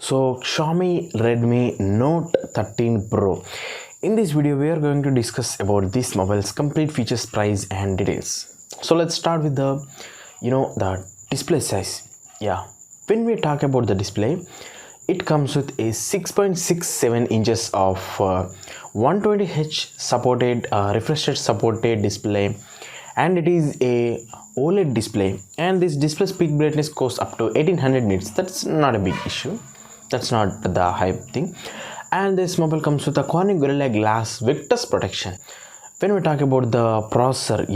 So Xiaomi Redmi Note 13 Pro. In this video we are going to discuss about this mobile's complete features, price and details. So let's start with the display size. When we talk about the display, it comes with a 6.67 inches of 120Hz supported refresh rate supported display, and it is a OLED display, and this display peak brightness goes up to 1800 nits. That's not a big issue, that's not the hype thing. And this mobile comes with a Corning Gorilla Glass Victus protection. When we talk about the processor,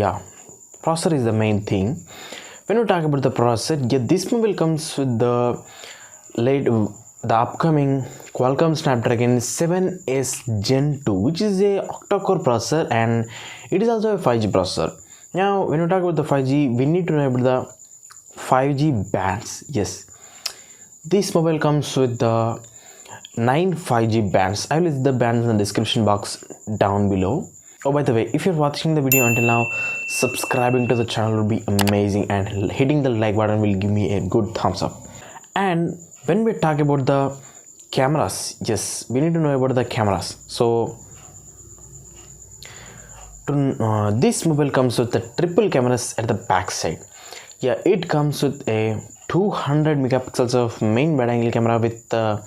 processor is the main thing. When we talk about the processor, this mobile comes with the upcoming Qualcomm Snapdragon 7S Gen 2, which is a octa-core processor, and it is also a 5G processor. Now when we talk about the 5G, we need to know about the 5G bands. Yes, this mobile comes with the 9 5G bands. I will list the bands in the description box down below. Oh, by the way, if you're watching the video until now, subscribing to the channel will be amazing, and hitting the like button will give me a good thumbs up. And when we talk about the cameras, yes, we need to know about the cameras. So this mobile comes with the triple cameras at the back side. It comes with a 200 megapixels of main wide angle camera with no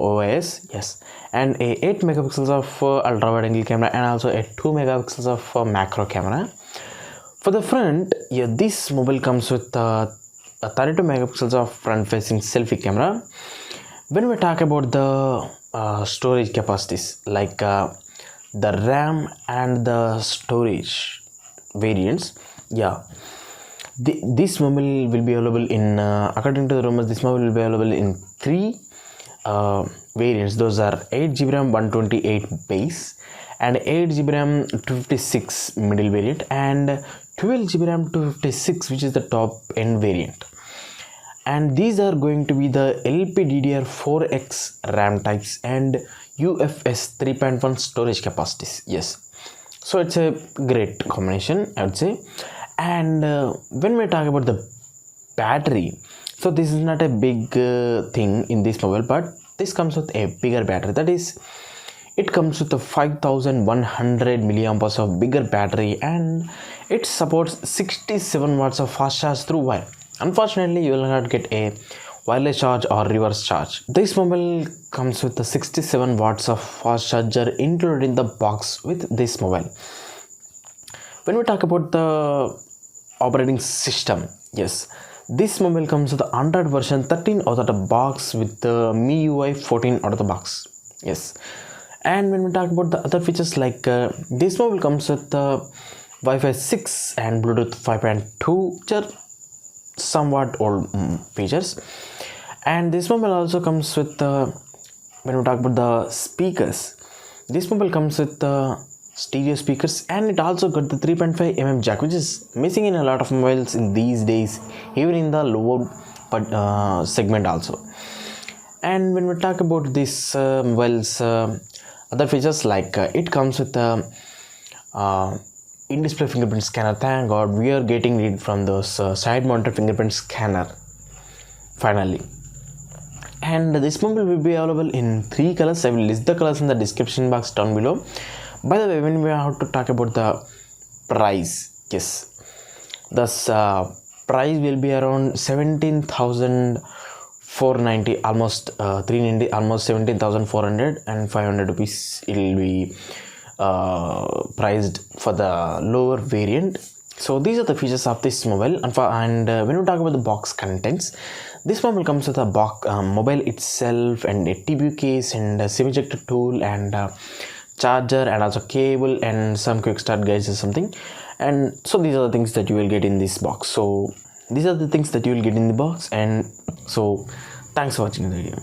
OIS, yes, and a 8 megapixels of ultra wide angle camera, and also a 2 megapixels of macro camera. For the front, this mobile comes with a 32 megapixels of front facing selfie camera. When we talk about the storage capacities, like the RAM and the storage variants, this mobile will be available in according to the rumors, this mobile will be available in 3 variants. Those are 8GB RAM 128 base, and 8GB RAM 256 middle variant, and 12GB RAM 256, which is the top end variant. And these are going to be the LPDDR4X RAM types and UFS 3.1 storage capacities. Yes, so it's a great combination, I would say. And when we talk about the battery, so this is not a big thing in this mobile, but this comes with a bigger battery. That is, it comes with a 5100 milliamp of bigger battery, and it supports 67 watts of fast charge through wire. Unfortunately, you will not get a wireless charge or reverse charge. This mobile comes with the 67 watts of fast charger included in the box with this mobile. When we talk about the operating system, yes, this mobile comes with the Android version 13 out of the box with the MIUI 14 out of the box. Yes, and when we talk about the other features, like this mobile comes with the Wi-Fi 6 and Bluetooth 5.2, which are somewhat old features. And this mobile also comes with when we talk about the speakers, this mobile comes with the stereo speakers, and it also got the 3.5mm jack, which is missing in a lot of mobiles in these days, even in the lower segment also. And when we talk about this mobile's other features, like it comes with the in-display fingerprint scanner. Thank God we are getting rid from those side-mounted fingerprint scanner finally. And this mobile will be available in 3 colors. I will list the colors in the description box down below. By the way, when we have to talk about the price, yes, this price will be around 17,490, almost 390, almost 17,400 and 500 rupees. It will be priced for the lower variant. So these are the features of this mobile. And when we talk about the box contents, this mobile comes with a box mobile itself, and a TPU case, and a SIM ejector tool, and charger, and also cable, and some quick start guides or something. And so these are the things that you will get in this box. So these are the things that you will get in the box. And so thanks for watching the video.